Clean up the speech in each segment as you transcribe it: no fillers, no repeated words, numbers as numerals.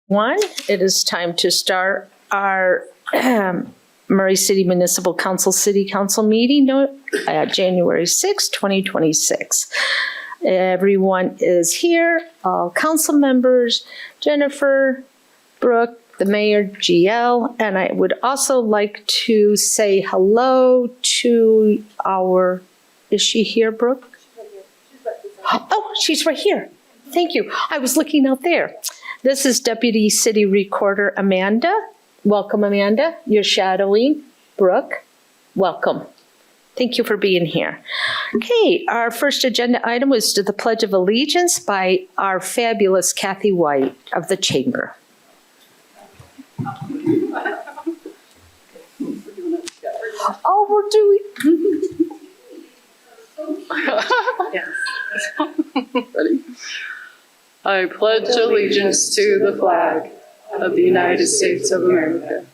It is time to start our Murray City Municipal Council City Council meeting January 6, 2026. Everyone is here, all council members, Jennifer, Brooke, the mayor, GL, and I would also like to say hello to our, is she here, Brooke? Oh, she's right here. Thank you. I was looking out there. This is Deputy City Recorder Amanda. Welcome, Amanda. You're shadowing Brooke. Welcome. Thank you for being here. Okay, our first agenda item was to the Pledge of Allegiance by our fabulous Kathy White of the Chamber. Oh, we're doing. Yes. Ready? I pledge allegiance to the flag of the United States of America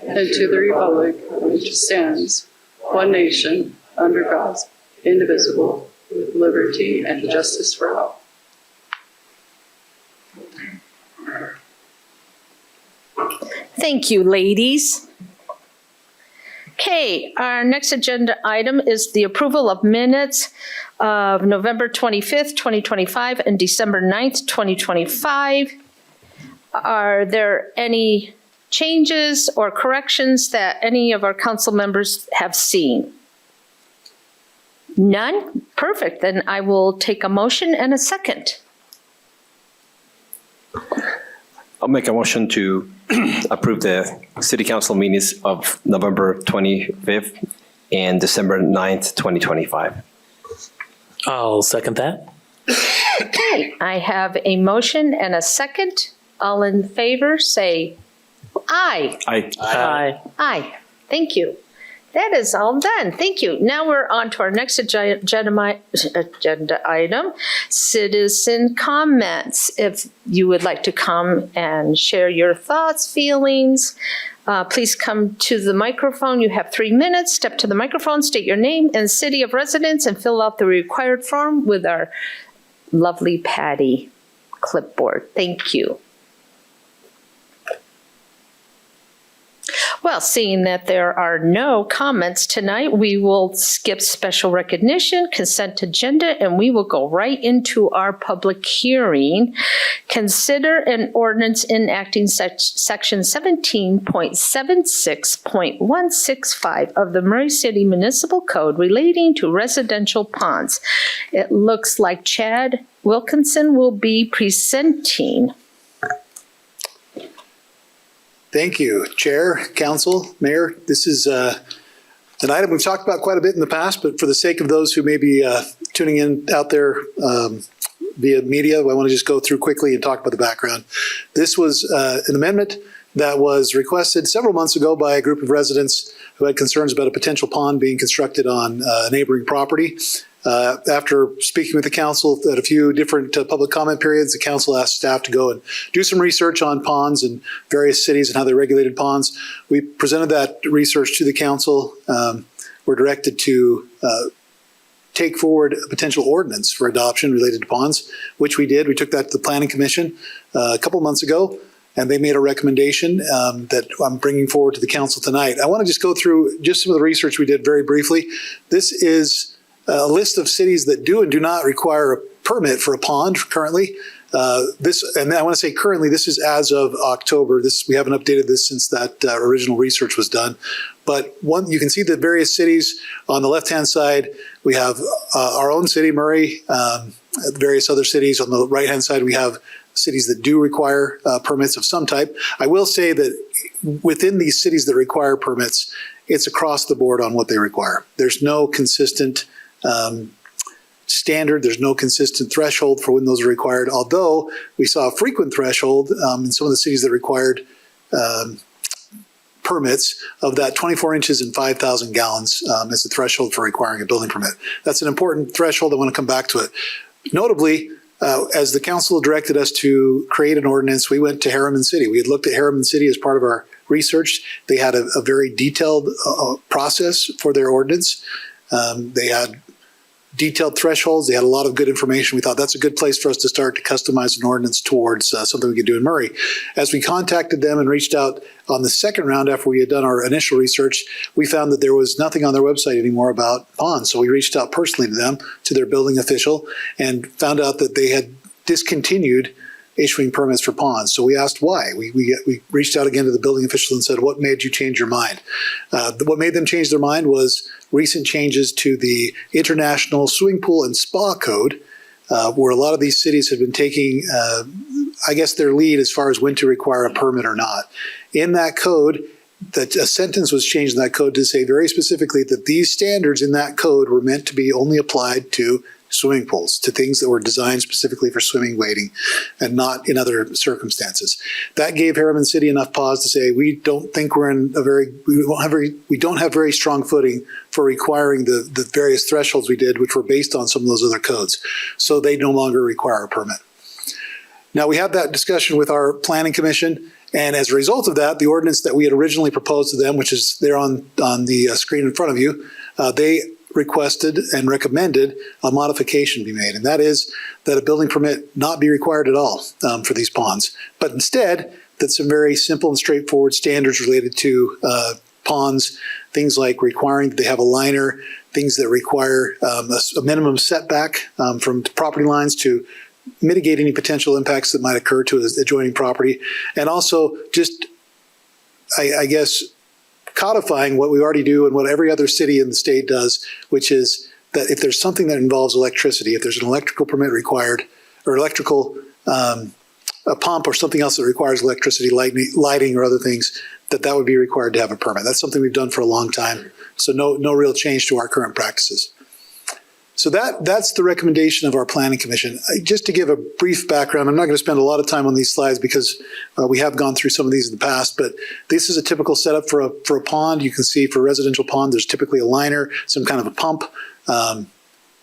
and to the republic which stands, one nation, under God, indivisible, with liberty and justice for all. Thank you, ladies. Okay, our next agenda item is the approval of minutes of November 25th, 2025 and December 9th, 2025. Are there any changes or corrections that any of our council members have seen? None? Perfect. Then I will take a motion and a second. I'll make a motion to approve the City Council meetings of November 25th and December 9th, 2025. I'll second that. Okay, I have a motion and a second. All in favor, say aye. Aye. Aye. Aye. Thank you. That is all done. Thank you. Now we're on to our next agenda item, citizen comments. If you would like to come and share your thoughts, feelings, please come to the microphone. You have 3 minutes. Step to the microphone, state your name and city of residence, and fill out the required form with our lovely Patty clipboard. Thank you. Well, seeing that there are no comments tonight, we will skip special recognition, consent agenda, and we will go right into our public hearing. Consider an ordinance enacting section 17.76.165 of the Murray City Municipal Code relating to residential ponds. It looks like Chad Wilkinson will be presenting. Thank you, Chair, Council, Mayor. This is an item we've talked about quite a bit in the past, but for the sake of those who may be tuning in out there via media, I want to just go through quickly and talk about the background. This was an amendment that was requested several months ago by a group of residents who had concerns about a potential pond being constructed on a neighboring property. After speaking with the council at a few different public comment periods, the council asked staff to go and do some research on ponds in various cities and how they regulated ponds. We presented that research to the council. We're directed to take forward a potential ordinance for adoption related to ponds, which we did. We took that to the Planning Commission a couple of months ago, and they made a recommendation that I'm bringing forward to the council tonight. I want to just go through just some of the research we did very briefly. This is a list of cities that do and do not require a permit for a pond currently. And I want to say currently, this is as of October. We haven't updated this since that original research was done. But you can see the various cities on the left-hand side. We have our own city, Murray, various other cities. On the right-hand side, we have cities that do require permits of some type. I will say that within these cities that require permits, it's across the board on what they require. There's no consistent standard. There's no consistent threshold for when those are required, although we saw a frequent threshold in some of the cities that required permits of that 24 inches and 5,000 gallons as the threshold for requiring a building permit. That's an important threshold. I want to come back to it. Notably, as the council directed us to create an ordinance, we went to Harriman City. We had looked at Harriman City as part of our research. They had a very detailed process for their ordinance. They had detailed thresholds. They had a lot of good information. We thought that's a good place for us to start to customize an ordinance towards something we could do in Murray. As we contacted them and reached out on the second round after we had done our initial research, we found that there was nothing on their website anymore about ponds. So we reached out personally to them, to their building official, and found out that they had discontinued issuing permits for ponds. So we asked why. We reached out again to the building official and said, what made you change your mind? What made them change their mind was recent changes to the International Swimming Pool and Spa Code, where a lot of these cities have been taking, I guess, their lead as far as when to require a permit or not. In that code, that a sentence was changed in that code to say very specifically that these standards in that code were meant to be only applied to swimming pools, to things that were designed specifically for swimming wading and not in other circumstances. That gave Harriman City enough pause to say, we don't think we're in a we don't have very strong footing for requiring the various thresholds we did, which were based on some of those other codes. So they no longer require a permit. Now we had that discussion with our planning commission, and as a result of that, the ordinance that we had originally proposed to them, which is there on the screen in front of you, they requested and recommended a modification be made, and that is that a building permit not be required at all for these ponds, but instead that some very simple and straightforward standards related to ponds, things like requiring that they have a liner, things that require a minimum setback from property lines to mitigate any potential impacts that might occur to adjoining property, and also just, I guess, codifying what we already do and what every other city in the state does, which is that if there's something that involves electricity, if there's an electrical permit required, or electrical, a pump or something else that requires electricity, lighting or other things, that would be required to have a permit. That's something we've done for a long time. So no real change to our current practices. So that's the recommendation of our planning commission. Just to give a brief background, I'm not going to spend a lot of time on these slides because we have gone through some of these in the past, but this is a typical setup for a pond. You can see for a residential pond, there's typically a liner, some kind of a pump,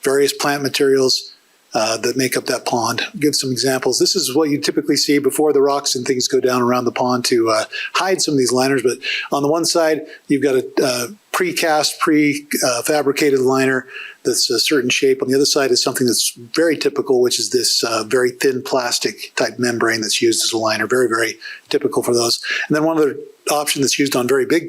various plant materials that make up that pond. I'll give some examples. This is what you typically see before the rocks and things go down around the pond to hide some of these liners. But on the one side, you've got a precast, prefabricated liner that's a certain shape. On the other side is something that's very typical, which is this very thin plastic type membrane that's used as a liner. Very, very typical for those. And then one other option that's used on very big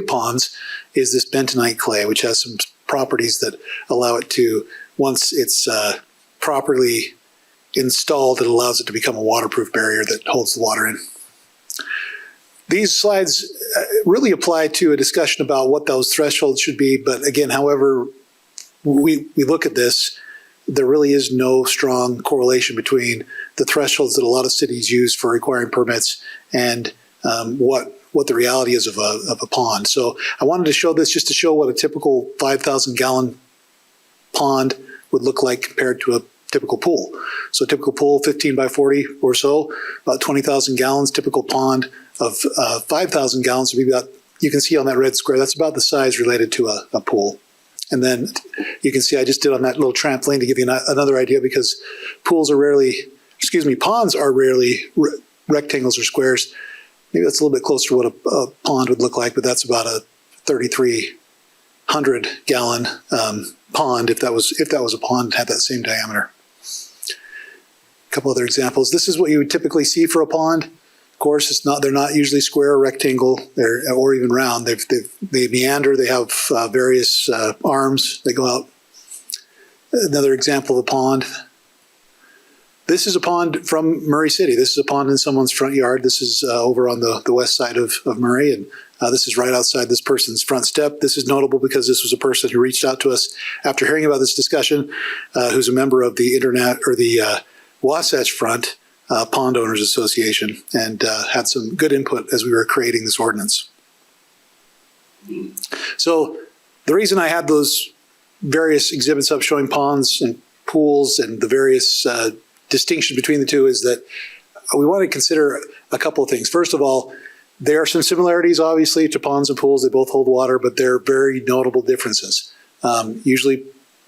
ponds is this bentonite clay, which has some properties that allow it to, once it's properly installed, it allows it to become a waterproof barrier that holds the water in. These slides really apply to a discussion about what those thresholds should be. But again, however we look at this, there really is no strong correlation between the thresholds that a lot of cities use for requiring permits and what the reality is of a pond. So I wanted to show this just to show what a typical 5,000 gallon pond would look like compared to a typical pool. So a typical pool, 15 by 40 or so, about 20,000 gallons. Typical pond of 5,000 gallons would be about, you can see on that red square, that's about the size related to a pool. And then you can see I just did on that little trampoline to give you another idea, because ponds are rarely rectangles or squares. Maybe that's a little bit closer to what a pond would look like, but that's about a 3,300 gallon pond if that was a pond that had that same diameter. A couple other examples. This is what you would typically see for a pond. Of course, they're not usually square or rectangle or even round. They meander. They have various arms that go out. Another example of a pond. This is a pond from Murray City. This is a pond in someone's front yard. This is over on the west side of Murray, and this is right outside this person's front step. This is notable because this was a person who reached out to us after hearing about this discussion, who's a member of the Wasatch Front Pond Owners Association, and had some good input as we were creating this ordinance. So the reason I had those various exhibits up showing ponds and pools and the various distinction between the two is that we want to consider a couple of things. First of all, there are some similarities, obviously, to ponds and pools. They both hold water, but there are very notable differences. Usually,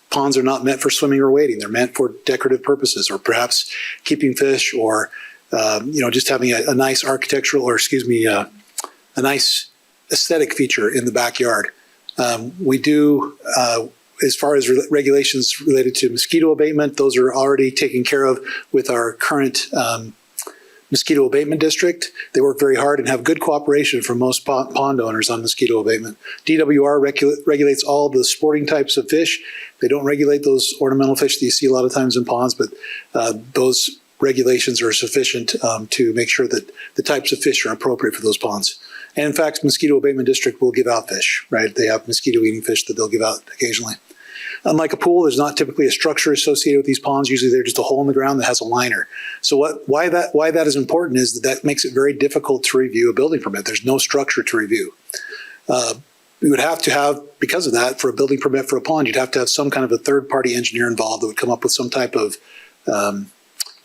ponds are not meant for swimming or wading. They're meant for decorative purposes, or perhaps keeping fish, or just having a nice architectural, or a nice aesthetic feature in the backyard. We do as far as regulations related to mosquito abatement, those are already taken care of with our current mosquito abatement district. They work very hard and have good cooperation from most pond owners on mosquito abatement. DWR regulates all the sporting types of fish. They don't regulate those ornamental fish that you see a lot of times in ponds, but those regulations are sufficient to make sure that the types of fish are appropriate for those ponds. And in fact, mosquito abatement district will give out fish, right? They have mosquito eating fish that they'll give out occasionally. Unlike a pool, there's not typically a structure associated with these ponds. Usually they're just a hole in the ground that has a liner. So why that is important is that makes it very difficult to review a building permit. There's no structure to review. We would have to have, because of that, for a building permit for a pond, you'd have to have some kind of a third-party engineer involved that would come up with some type of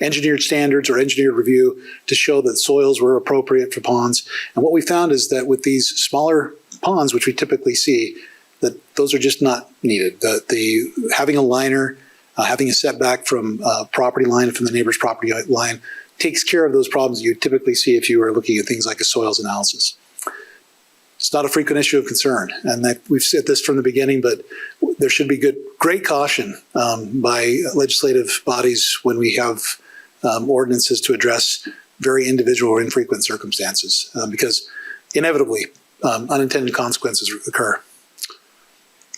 engineered standards or engineered review to show that soils were appropriate for ponds. And what we found is that with these smaller ponds, which we typically see, that those are just not needed. Having a liner, having a setback from property line, from the neighbor's property line, takes care of those problems you typically see if you are looking at things like a soils analysis. It's not a frequent issue of concern, and we've said this from the beginning, but there should be great caution by legislative bodies when we have ordinances to address very individual or infrequent circumstances, because inevitably unintended consequences occur.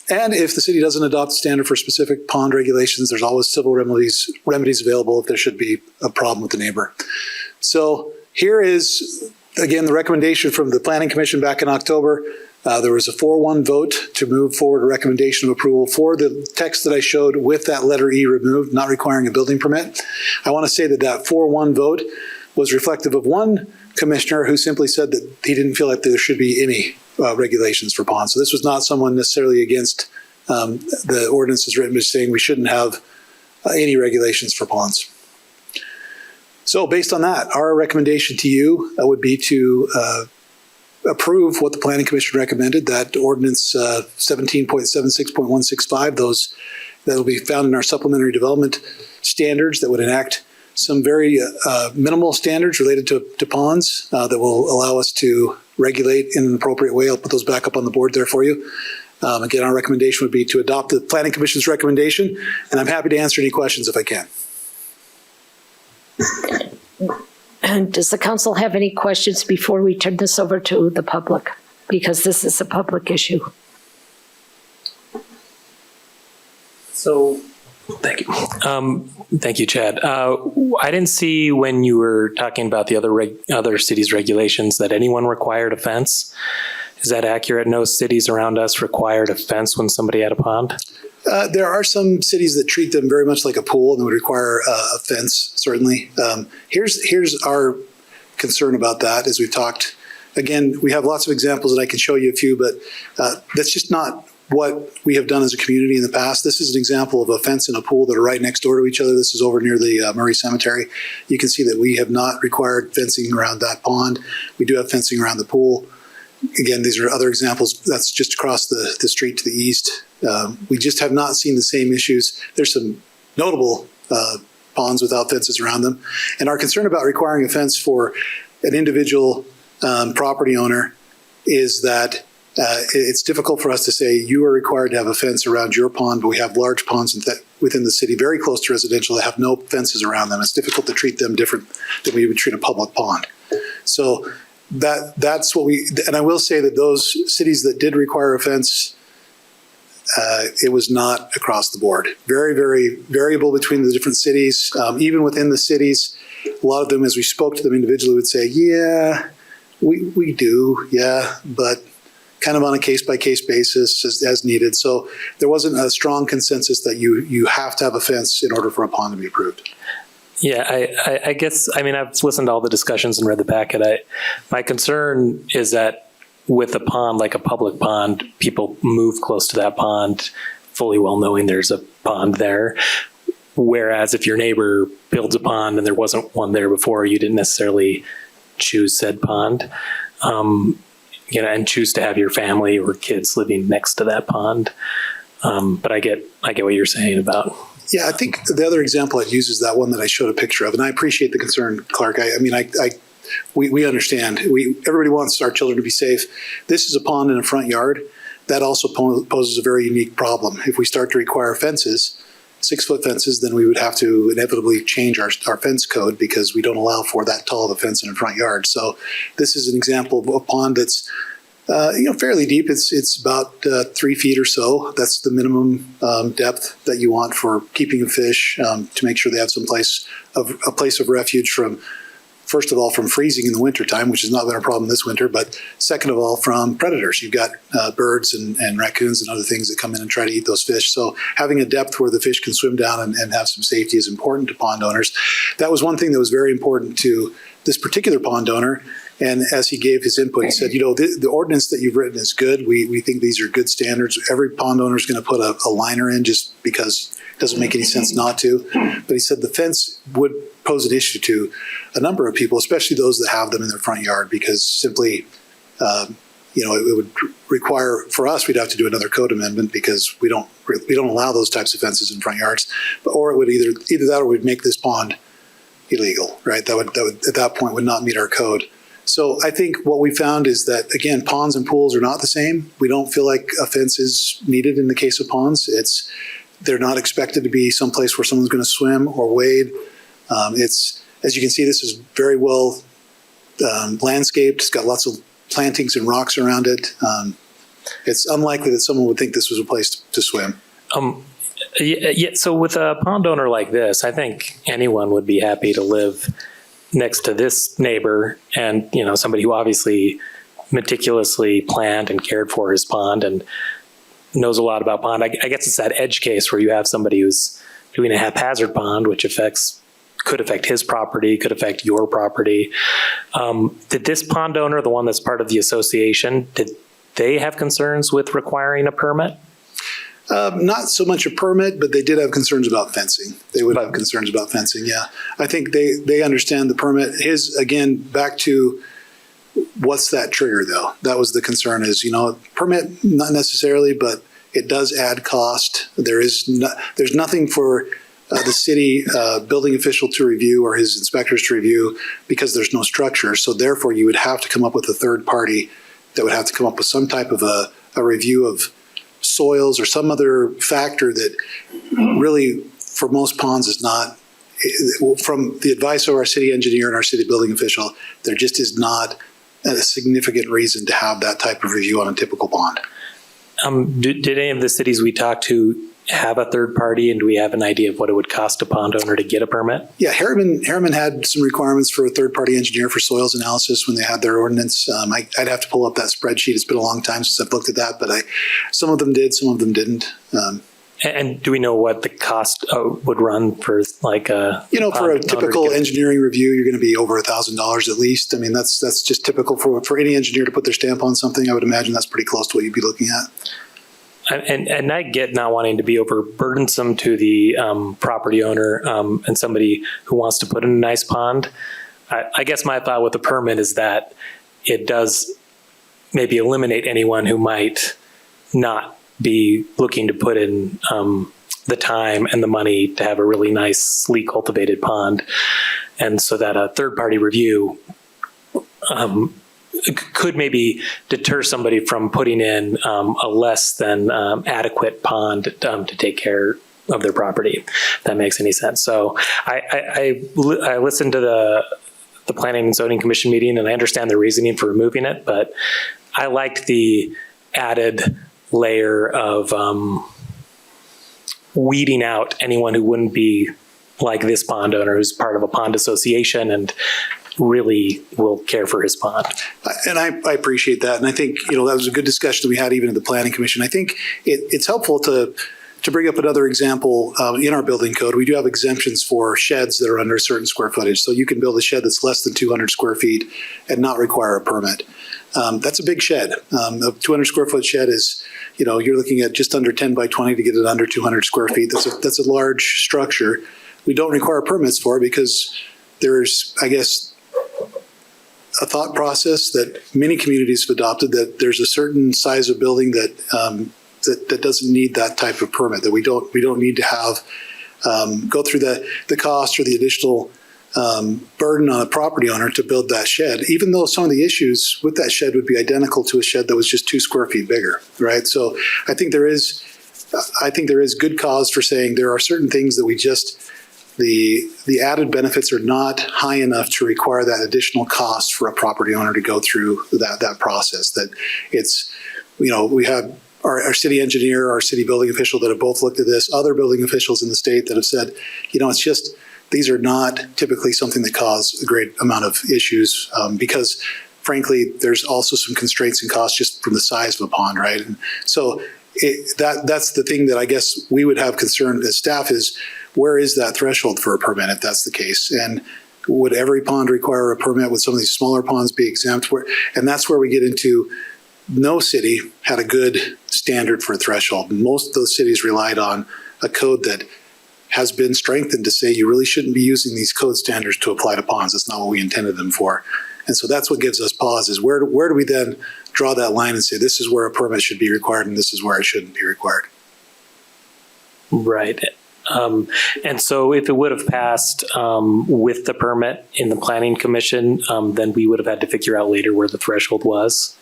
And if the city doesn't adopt a standard for specific pond regulations, there's always civil remedies available if there should be a problem with the neighbor. So here is, again, the recommendation from the Planning Commission back in October. There was a 4-1 vote to move forward a recommendation of approval for the text that I showed with that letter E removed, not requiring a building permit. I want to say that 4-1 vote was reflective of one commissioner who simply said that he didn't feel like there should be any regulations for ponds. So this was not someone necessarily against the ordinance as written, but saying we shouldn't have any regulations for ponds. So based on that, our recommendation to you would be to approve what the Planning Commission recommended, that ordinance 17.76.165, those that will be found in our supplementary development standards that would enact some very minimal standards related to ponds that will allow us to regulate in an appropriate way. I'll put those back up on the board there for you. Again, our recommendation would be to adopt the Planning Commission's recommendation, and I'm happy to answer any questions if I can. And does the council have any questions before we turn this over to the public? Because this is a public issue. So, thank you. Thank you, Chad. I didn't see when you were talking about the other cities' regulations that anyone required a fence. Is that accurate? No cities around us required a fence when somebody had a pond? There are some cities that treat them very much like a pool and would require a fence, certainly. Here's our concern about that as we've talked. Again, we have lots of examples that I can show you a few, but that's just not what we have done as a community in the past. This is an example of a fence and a pool that are right next door to each other. This is over near the Murray Cemetery. You can see that we have not required fencing around that pond. We do have fencing around the pool. Again, these are other examples. That's just across the street to the east. We just have not seen the same issues. There's some notable ponds without fences around them. And our concern about requiring a fence for an individual property owner is that it's difficult for us to say you are required to have a fence around your pond, but we have large ponds within the city very close to residential that have no fences around them. It's difficult to treat them different than we would treat a public pond. So that's what and I will say that those cities that did require a fence, it was not across the board. Very, very variable between the different cities. Even within the cities, a lot of them, as we spoke to them individually, would say, yeah, we do, yeah, but kind of on a case-by-case basis as needed. So there wasn't a strong consensus that you have to have a fence in order for a pond to be approved. Yeah, I guess, I mean, I've listened to all the discussions and read the packet. My concern is that with a pond, like a public pond, people move close to that pond fully well knowing there's a pond there. Whereas if your neighbor builds a pond and there wasn't one there before, you didn't necessarily choose said pond, and choose to have your family or kids living next to that pond. But I get what you're saying about. Yeah, I think the other example I'd use is that one that I showed a picture of, and I appreciate the concern, Clark. We understand. Everybody wants our children to be safe. This is a pond in a front yard. that also poses a very unique problem. If we start to require fences, 6-foot fences, then we would have to inevitably change our fence code because we don't allow for that tall of a fence in a front yard. So this is an example of a pond that's fairly deep. It's about 3 feet or so. That's the minimum depth that you want for keeping a fish to make sure they have a place of refuge from, first of all, from freezing in the wintertime, which has not been a problem this winter, but second of all, from predators. You've got birds and raccoons and other things that come in and try to eat those fish. So having a depth where the fish can swim down and have some safety is important to pond owners. That was one thing that was very important to this particular pond owner. And as he gave his input, he said, the ordinance that you've written is good. We think these are good standards. Every pond owner is going to put a liner in just because it doesn't make any sense not to. But he said the fence would pose an issue to a number of people, especially those that have them in their front yard, because simply, it would require, for us, we'd have to do another code amendment because we don't allow those types of fences in front yards. Or it would either that or we'd make this pond illegal, right? That would at that point would not meet our code. So I think what we found is that, again, ponds and pools are not the same. We don't feel like a fence is needed in the case of ponds. They're not expected to be someplace where someone's going to swim or wade. As you can see, this is very well landscaped. It's got lots of plantings and rocks around it. It's unlikely that someone would think this was a place to swim. So with a pond owner like this, I think anyone would be happy to live next to this neighbor and, somebody who obviously meticulously planned and cared for his pond and knows a lot about pond. I guess it's that edge case where you have somebody who's doing a haphazard pond, which could affect his property, could affect your property. Did this pond owner, the one that's part of the association, did they have concerns with requiring a permit? Not so much a permit, but they did have concerns about fencing. They would have concerns about fencing, yeah. I think they understand the permit. Again, back to what's that trigger, though? That was the concern is, permit, not necessarily, but it does add cost. There's nothing for the city building official to review or his inspectors to review because there's no structure. So therefore, you would have to come up with a third party that would have to come up with some type of a review of soils or some other factor that really for most ponds is not, from the advice of our city engineer and our city building official, there just is not a significant reason to have that type of review on a typical pond. Did any of the cities we talked to have a third party, and do we have an idea of what it would cost a pond owner to get a permit? Yeah, Harriman had some requirements for a third-party engineer for soils analysis when they had their ordinance. I'd have to pull up that spreadsheet. It's been a long time since I've looked at that, but some of them did, some of them didn't. And do we know what the cost would run for like a for a typical engineering review, you're going to be over $1,000 at least. I mean, that's just typical for any engineer to put their stamp on something. I would imagine that's pretty close to what you'd be looking at. And I get not wanting to be overburdensome to the property owner and somebody who wants to put in a nice pond. I guess my thought with the permit is that it does maybe eliminate anyone who might not be looking to put in the time and the money to have a really nicely cultivated pond. And so that a third-party review could maybe deter somebody from putting in a less than adequate pond to take care of their property, if that makes any sense. So I listened to the Planning and Zoning Commission meeting, and I understand the reasoning for removing it, but I liked the added layer of weeding out anyone who wouldn't be like this pond owner who's part of a pond association and really will care for his pond. And I appreciate that. And I think, that was a good discussion that we had even at the Planning Commission. I think it's helpful to bring up another example in our building code. We do have exemptions for sheds that are under a certain square footage. So you can build a shed that's less than 200 square feet and not require a permit. That's a big shed. A 200 square foot shed is, you're looking at just under 10 by 20 to get it under 200 square feet. That's a large structure. We don't require permits for it because there's, I guess, a thought process that many communities have adopted that there's a certain size of building that that doesn't need that type of permit, that we don't need to have go through the cost or the additional burden on a property owner to build that shed, even though some of the issues with that shed would be identical to a shed that was just 2 square feet bigger, right? So I think there is good cause for saying there are certain things that we just, the added benefits are not high enough to require that additional cost for a property owner to go through that process. That it's, we have our city engineer, our city building official that have both looked at this, other building officials in the state that have said, it's just, these are not typically something that cause a great amount of issues because frankly, there's also some constraints and costs just from the size of a pond, right? And so that's the thing that I guess we would have concern as staff is, where is that threshold for a permit if that's the case? And would every pond require a permit? Would some of these smaller ponds be exempt? And that's where we get into, no city had a good standard for a threshold. Most of those cities relied on a code that has been strengthened to say you really shouldn't be using these code standards to apply to ponds. That's not what we intended them for. And so that's what gives us pause is where do we then draw that line and say this is where a permit should be required and this is where it shouldn't be required. Right. And so if it would have passed with the permit in the planning commission, then we would have had to figure out later where the threshold was.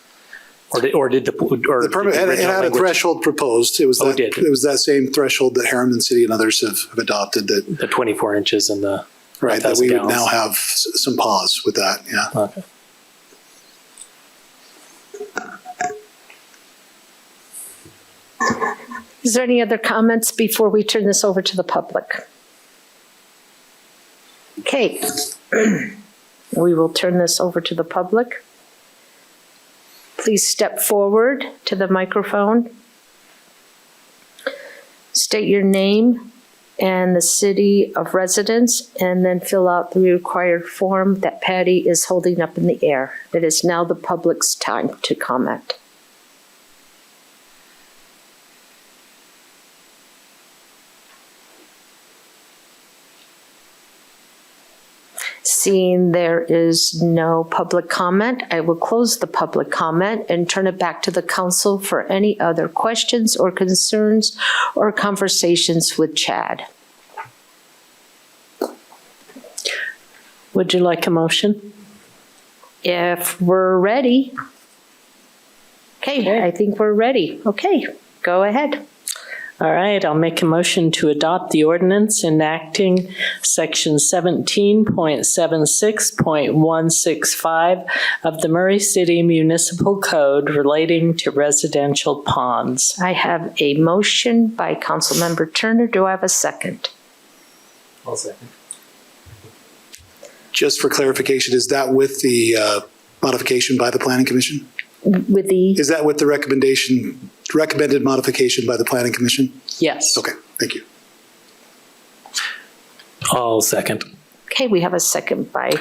Or did the permit it had a threshold proposed. It was it was that same threshold that Harriman City and others have adopted. That the 24 inches and the right. That we would now have some pause with that. Yeah. Okay. Is there any other comments before we turn this over to the public? Okay, we will turn this over to the public. Please step forward to the microphone. State your name and the city of residence, and then fill out the required form that Patty is holding up in the air. It is now the public's time to comment. Seeing there is no public comment, I will close the public comment and turn it back to the council for any other questions or concerns or conversations with Chad. Would you like a motion? If we're ready. Okay, I think we're ready. Okay, go ahead. All right, I'll make a motion to adopt the ordinance enacting section 17.76.165 of the Murray City Municipal Code relating to residential ponds. I have a motion by Councilmember Turner. Do I have a second? I'll second. Just for clarification, is that with the modification by the Planning Commission? With the, Is that with the recommended modification by the Planning Commission? Yes. Okay, thank you. I'll second. okay, we have a second by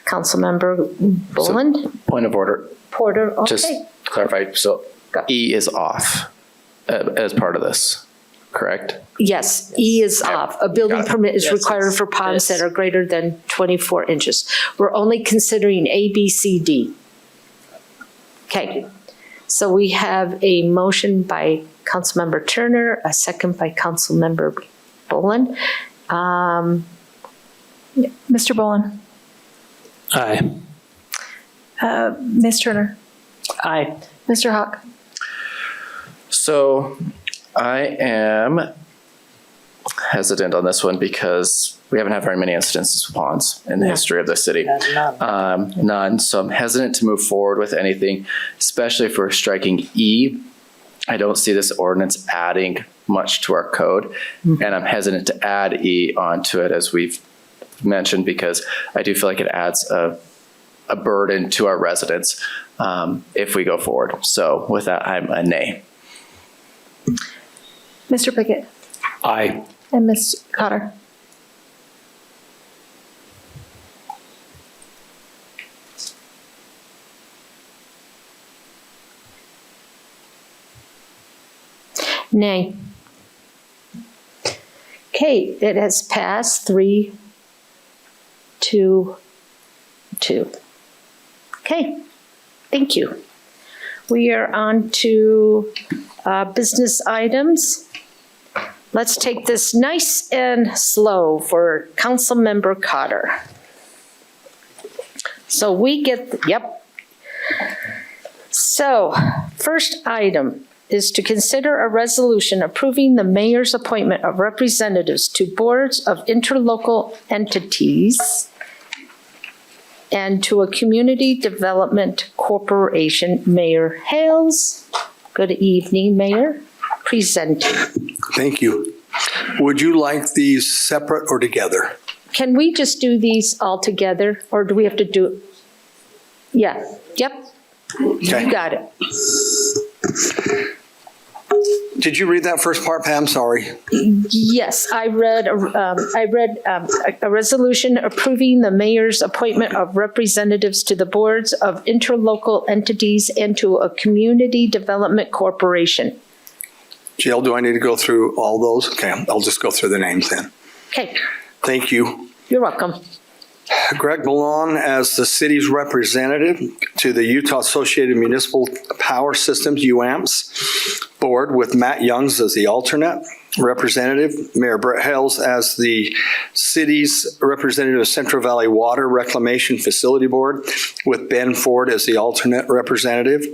Councilmember Boland. Point of order, Porter, just okay. clarify, so Go. E is off as part of this, correct? Yes, E is off. A building Got it. permit is Yes, required it's- for ponds yes. that are greater than 24 inches. We're only considering A, B, C, D. Okay, so we have a motion by Councilmember Turner, a second by Councilmember Boland. Mr. Boland. Aye. Ms. Turner. Aye. Mr. Hawk. So I am hesitant on this one because we haven't had very many incidences with ponds in the history of the city. None. So I'm hesitant to move forward with anything, especially if we're striking E. I don't see this ordinance adding much to our code, and I'm hesitant to add E onto it as we've mentioned because I do feel like it adds a burden to our residents if we go forward. So with that, I'm a nay. Mr. Pickett. Aye. And Ms. Cotter. Nay. Okay, it has passed 3-2-2. Okay, thank you. We are on to business items. Let's take this nice and slow for Councilmember Cotter. So we get, yep. So, first item is to consider a resolution approving the mayor's appointment of representatives to boards of interlocal entities and to a community development corporation. Mayor Hales. Good evening, Mayor. Presenting. Thank you. Would you like these separate or together? Can we just do these all together, or do we have to do? Yeah, yep, Okay. you got it. Did you read that first part, Pam? Sorry. Yes, I read a resolution approving the mayor's appointment of representatives to the boards of interlocal entities and to a community development corporation. Jill, do I need to go through all those? Okay, I'll just go through the names then. Okay, Thank you. you're welcome. Greg Ballon as the city's representative to the Utah Associated Municipal Power Systems, UAMPS, board with Matt Youngs as the alternate representative. Mayor Brett Hales as the city's representative of Central Valley Water Reclamation Facility Board with Ben Ford as the alternate representative.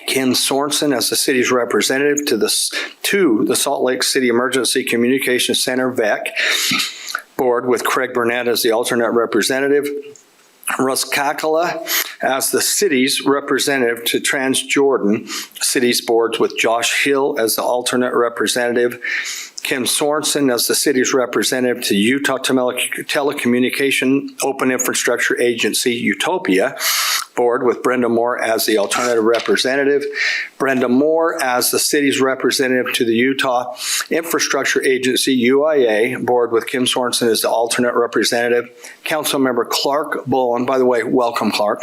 Ken Sorensen as the city's representative to the Salt Lake City Emergency Communications Center, VEC, board with Craig Burnett as the alternate representative. Russ Kakala as the city's representative to Transjordan Cities boards with Josh Hill as the alternate representative. Kim Sorensen as the city's representative to Utah Telecommunication Open Infrastructure Agency, Utopia, board with Brenda Moore as the alternative representative. Brenda Moore as the city's representative to the Utah Infrastructure Agency, UIA, board with Kim Sorensen as the alternate representative. Councilmember Clark Bullen, by the way, welcome Clark.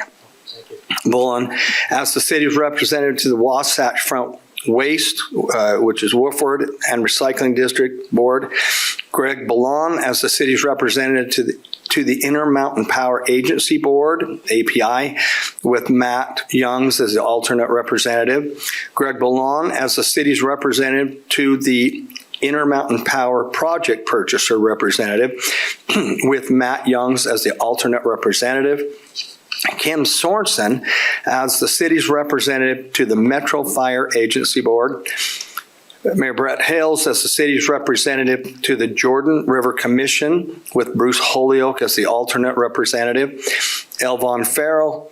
Bullen as the city's representative to the Wasatch Front Waste, which is Woodford and Recycling District Board. Greg Ballon as the city's representative to the Intermountain Power Agency Board, API, with Matt Youngs as the alternate representative. Greg Ballon as the city's representative to the Intermountain Power Project Purchaser Representative, with Matt Youngs as the alternate representative. Kim Sorensen as the city's representative to the Metro Fire Agency Board. Mayor Brett Hales as the city's representative to the Jordan River Commission with Bruce Holyoke as the alternate representative. Elvon Farrell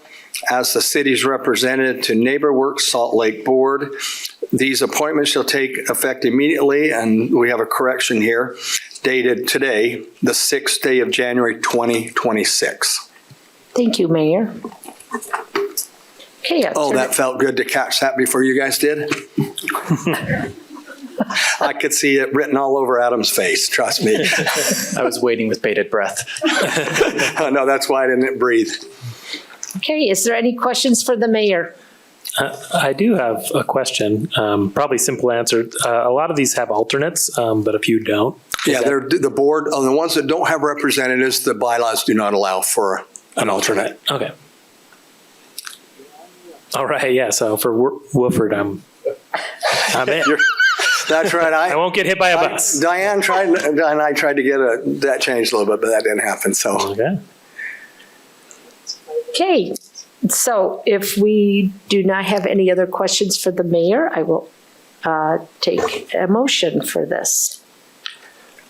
as the city's representative to NeighborWorks Salt Lake Board. These appointments shall take effect immediately, and we have a correction here, dated today, the 6th day of January 2026. Thank you, Mayor. Okay. Oh, that felt good to catch that before you guys did. I could see it written all over Adam's face, trust me. I was waiting with bated breath. No, that's why I didn't breathe. Okay, is there any questions for the mayor? I do have a question, probably simple answer. A lot of these have alternates, but a few don't. Yeah, they're the board, the ones that don't have representatives, the bylaws do not allow for an alternate. Okay. All right, yeah, so for Woodford, I'm in. That's right. I won't get hit by a bus. Diane tried, and I tried to get that changed a little bit, but that didn't happen, so. Okay. Okay, so if we do not have any other questions for the mayor, I will take a motion for this.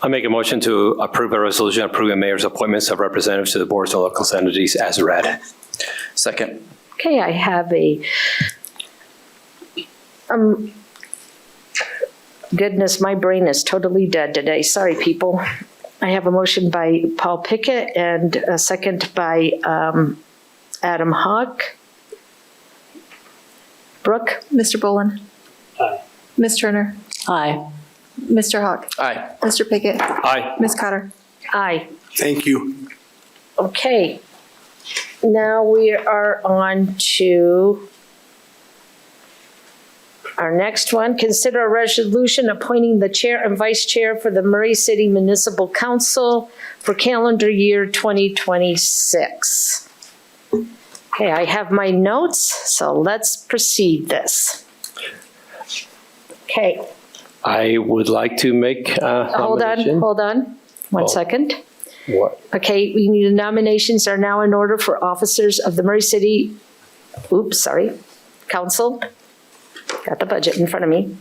I make a motion to approve a resolution approving mayor's appointments of representatives to the boards of local entities as read. Second. Okay, I have a, goodness, my brain is totally dead today. Sorry, people. I have a motion by Paul Pickett and a second by Adam Hawk. Brooke? Mr. Bolin? Aye. Ms. Turner? Aye. Mr. Hawk? Aye. Mr. Pickett? Aye. Ms. Cotter? Aye. Thank you. Okay. Now we are on to our next one. Consider a resolution appointing the chair and vice chair for the Murray City Municipal Council for calendar year 2026. Okay, I have my notes, so let's proceed this. Okay. I would like to make a Hold nomination. on, one second. What? Okay, we need nominations are now in order for officers of the Murray City, Council. Got the budget in front of me.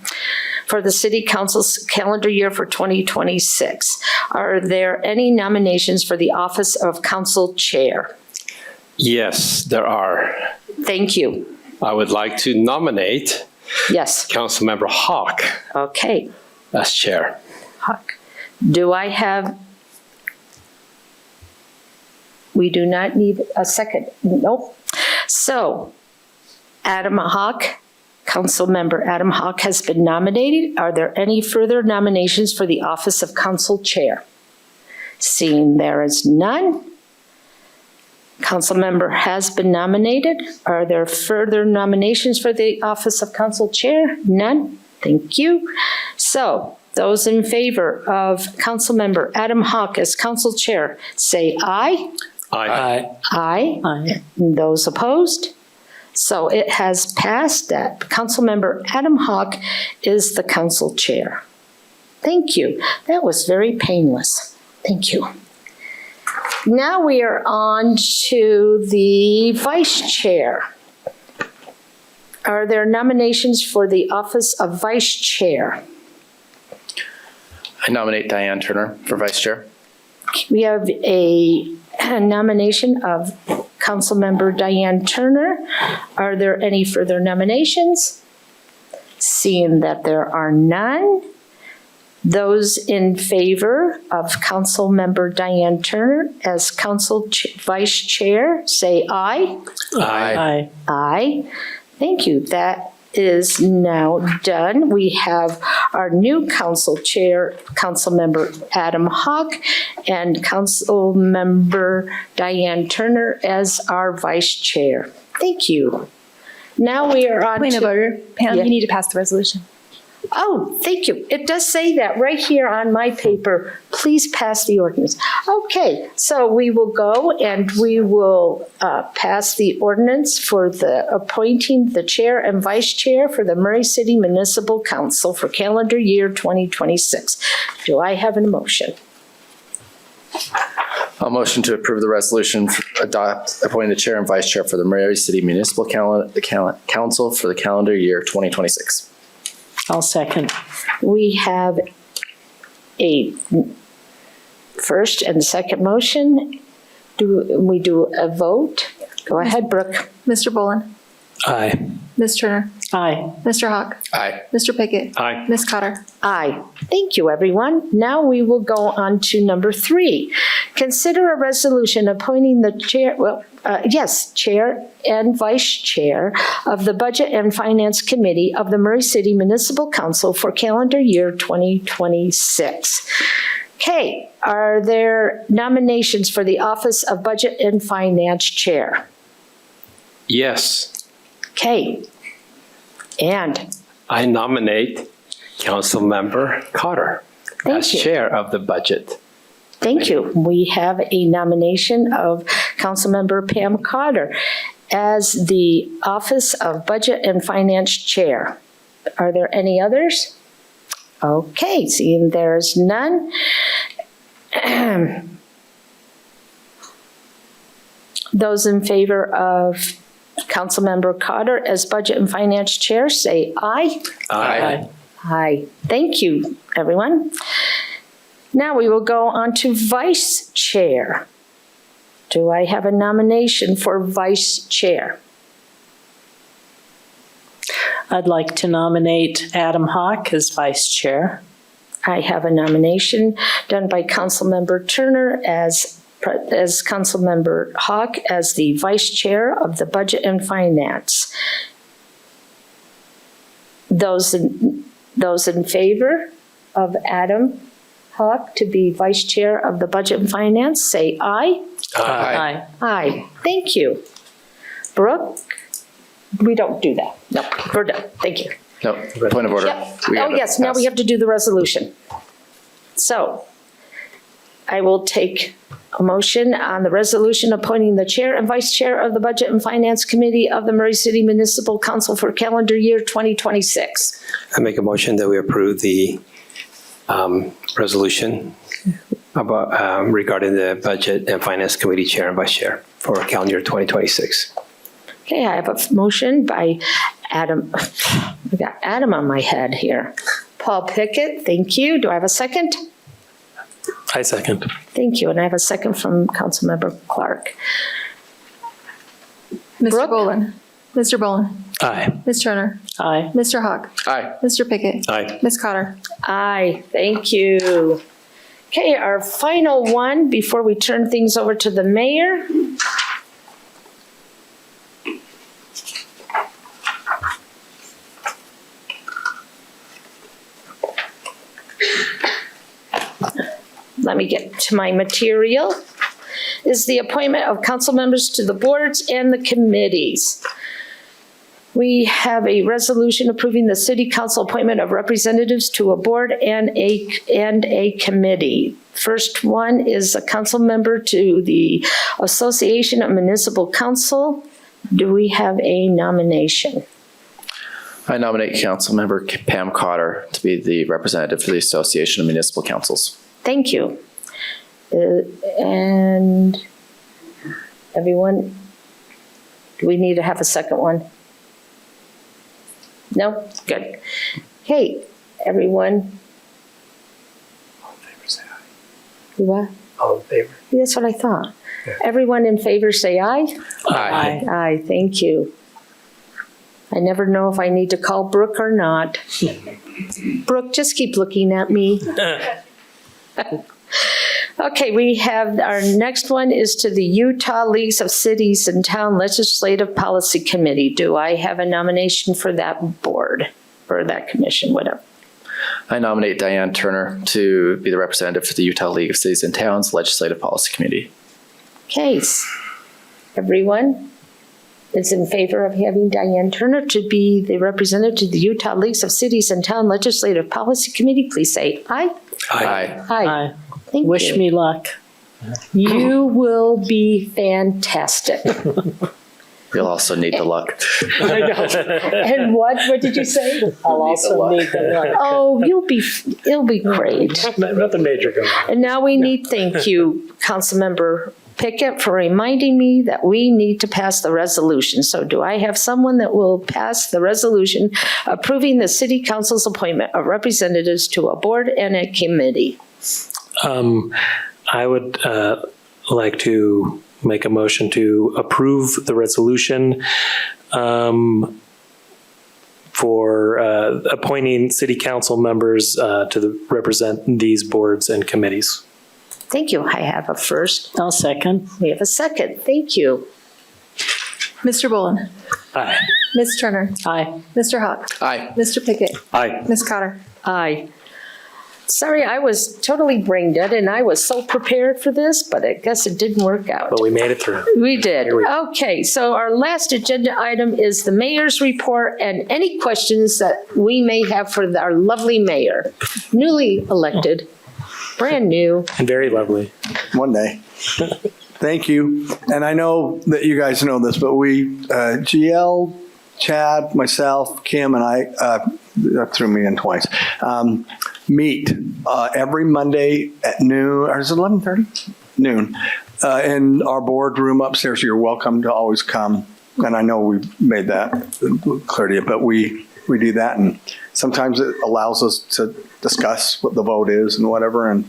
For the City Council's calendar year for 2026. Are there any nominations for the office of Council Chair? Yes, there are. Thank you. I would like to nominate Yes, Councilmember Hawk okay. as chair. Huck. Do I have? We do not need a second. Nope. So, Adam Hawk, Councilmember Adam Hawk has been nominated. Are there any further nominations for the office of Council Chair? Seeing there is none. Councilmember has been nominated. Are there further nominations for the office of Council Chair? None. Thank you. So, those in favor of Councilmember Adam Hawk as Council Chair, say aye. Aye. Aye. Aye. Those opposed? So it has passed that Councilmember Adam Hawk is the Council Chair. Thank you. That was very painless. Thank you. Now we are on to the Vice Chair. Are there nominations for the office of Vice Chair? I nominate Diane Turner for vice chair. We have a nomination of Councilmember Diane Turner. Are there any further nominations? Seeing that there are none, those in favor of Councilmember Diane Turner as Vice Chair, say aye. Aye. Aye. Thank you. That is now done. We have our new Council Chair, Councilmember Adam Hawk, and Councilmember Diane Turner as our Vice Chair. Thank you. Now we are on Point of to... order. Pam, Yeah. you need to pass the resolution. Oh, thank you. It does say that right here on my paper. Please pass the ordinance. Okay, so we will go and we will pass the ordinance for the appointing the chair and vice chair for the Murray City Municipal Council for calendar year 2026. Do I have a motion? I'll motion to approve the resolution, appointing the chair and vice chair for the Murray City Municipal Council for the calendar year 2026. I'll second. We have a first and second motion. Do we do a vote? Go ahead, Brooke. Mr. Boland. Aye. Ms. Turner. Aye. Mr. Hawk. Aye. Mr. Pickett. Aye. Ms. Cotter. Aye. Thank you, everyone. Now we will go on to number 3. Consider a resolution appointing the chair, chair and vice chair of the Budget and Finance Committee of the Murray City Municipal Council for calendar year 2026. Okay, are there nominations for the office of Budget and Finance Chair? Yes, Okay. And I nominate Councilmember Cotter Thank as you. chair of the budget. thank you. We have a nomination of Councilmember Pam Cotter as the Office of Budget and Finance Chair. Are there any others? Okay, seeing there's none. Those in favor of Councilmember Cotter as Budget and Finance Chair, say aye. Aye. Aye. Thank you, everyone. Now we will go on to Vice Chair. Do I have a nomination for Vice Chair? I'd like to nominate Adam Hawk as Vice Chair. I have a nomination done by Councilmember Turner as Councilmember Hawk as the Vice Chair of the Budget and Finance. Those in favor of Adam Hawk to be Vice Chair of the Budget and Finance, say aye. Aye. Aye. Thank you. Brooke, we don't do that. No, we're done. Thank you. No, point of order. Yep. We Oh, gotta yes, now we pass. have to do the resolution. So I will take a motion on the resolution appointing the chair and vice chair of the Budget and Finance Committee of the Murray City Municipal Council for calendar year 2026. I make a motion that we approve the resolution about regarding the Budget and Finance Committee Chair and Vice Chair for calendar year 2026. Okay, I have a motion by Adam. I got Adam on my head here. Paul Pickett, thank you. Do I have a second? I second. Thank you. And I have a second from Councilmember Clark. Mr. Brooke? Bolin? Mr. Bolin? Aye. Ms. Turner? Aye. Mr. Hawk? Aye. Mr. Pickett? Aye. Ms. Cotter? Aye, thank you. Okay, our final one before we turn things over to the mayor. Let me get to my material. Is the appointment of council members to the boards and the committees. We have a resolution approving the city council appointment of representatives to a board and a committee. First one is a council member to the Association of Municipal Council. Do we have a nomination? I nominate Councilmember Pam Cotter to be the representative for the Association of Municipal Councils. Thank you. And everyone, do we need to have a second one? No? Good. Okay, everyone. All in favor, say aye. You what? All in favor? That's what I thought. Everyone in favor say aye. Aye. Aye, thank you. I never know if I need to call Brooke or not. Brooke, just keep looking at me. Okay, we have, our next one is to the Utah Leagues of Cities and Town Legislative Policy Committee. Do I have a nomination for that board, or that commission, whatever? I nominate Diane Turner to be the representative for the Utah League of Cities and Towns Legislative Policy Committee. Okay, everyone is in favor of having Diane Turner to be the representative to the Utah Leagues of Cities and Town Legislative Policy Committee, please say aye. Aye. Aye. Thank Wish you. me luck. You will be fantastic. You'll also need the luck. And what did you say? I'll also need the luck. Oh, it'll be great. Nothing major going on. And now we need, thank you, Councilmember Pickett, for reminding me that we need to pass the resolution. So do I have someone that will pass the resolution approving the city council's appointment of representatives to a board and a committee? I would like to make a motion to approve the resolution for appointing city council members to represent these boards and committees. Thank you. I have a first. I'll second. We have a second. Thank you. Mr. Bolin? Aye. Ms. Turner? Aye. Mr. Hawk? Aye. Mr. Pickett? Aye. Ms. Cotter? Aye. Sorry, I was totally brain dead and I was so prepared for this, but I guess it didn't work out. But we made it through. We did. Here we go. Okay, so our last agenda item is the mayor's report and any questions that we may have for our lovely mayor, newly elected, brand new. And very lovely. One day. Thank you. And I know that you guys know this, but we, GL, Chad, myself, Kim, and I, that threw me in twice, meet every Monday at noon, or is it 11:30? Noon, in our boardroom upstairs. You're welcome to always come. And I know we made that clear to you, but we do that. And sometimes it allows us to discuss what the vote is and whatever. And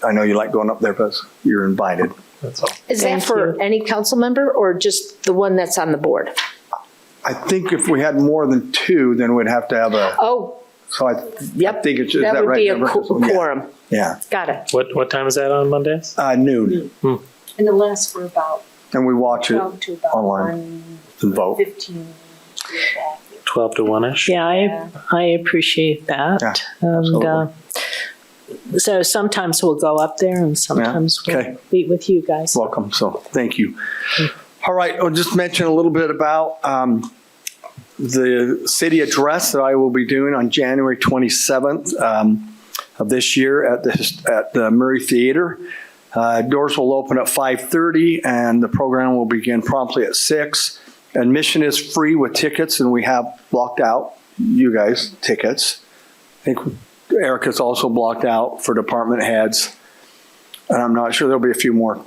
I know you like going up there, but you're invited. That's all. Is that Thank for you. any council member or just the one that's on the board? I think if we had more than two, then we'd have to have a, Oh, so I yep. think it's, is That that would right? be a Deborah? quorum. Yeah, Got it. What time is that on Mondays? noon. And it lasts for about And we watch it 12 to about online and vote. 1:15. 12 to 1-ish? Yeah, I appreciate that. Yeah, And so sometimes we'll go up there and sometimes okay. we'll meet with you guys. Welcome, so thank you. All right, I'll just mention a little bit about the city address that I will be doing on January 27th of this year at the Murray Theater. Doors will open at 5:30 and the program will begin promptly at 6. Admission is free with tickets, and we have blocked out, you guys, tickets. I think Erica's also blocked out for department heads. And I'm not sure, there'll be a few more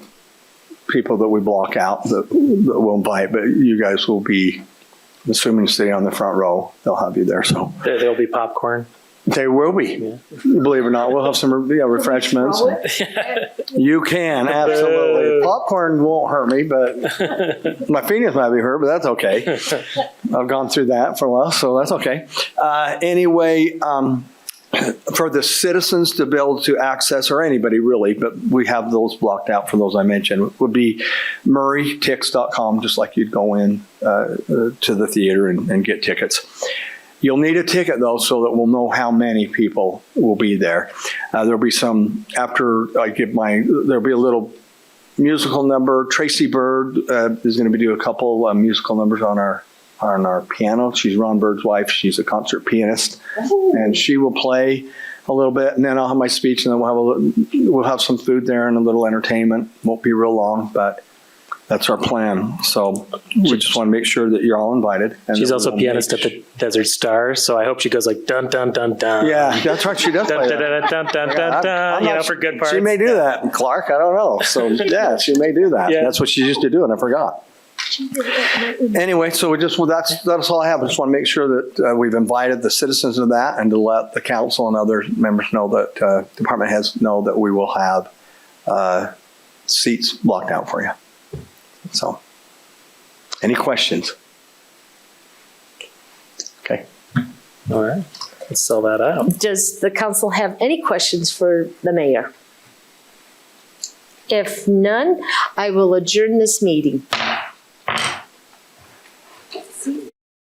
people that we block out that we'll invite, but you guys will be, assuming sitting on the front row, they'll have you there, so. There'll be popcorn. They will be, believe it or not. We'll have some refreshments. You can, absolutely. Popcorn won't hurt me, but my feelings might be hurt, but that's okay. I've gone through that for a while, so that's okay. Anyway, for the citizens to be able to access, or anybody really, but we have those blocked out for those I mentioned, would be murraytix.com, just like you'd go in to the theater and get tickets. You'll need a ticket, though, so that we'll know how many people will be there. There'll be some, after I give there'll be a little musical number. Tracy Bird is going to be doing a couple musical numbers on our piano. She's Ron Bird's wife. She's a concert pianist, and she will play a little bit, and then I'll have my speech, and then we'll have some food there and a little entertainment. Won't be real long, but that's our plan. So we just want to make sure that you're all invited. And She's also a pianist at the Desert Star, so I hope she goes like dun dun dun dun. Yeah, that's right. She does Dun play dun that. dun dun dun dun dun. You know, for good parts. She may do that, Clark. I don't know. So yeah, she may do that. Yeah. That's what she used to do, and I forgot. Anyway, so that's all I have. I just want to make sure that we've invited the citizens to that, and to let the council and other members know that department heads know that we will have seats blocked out for you. So, any questions? Okay. All right, let's sell that out. Does the council have any questions for the mayor? If none, I will adjourn this meeting.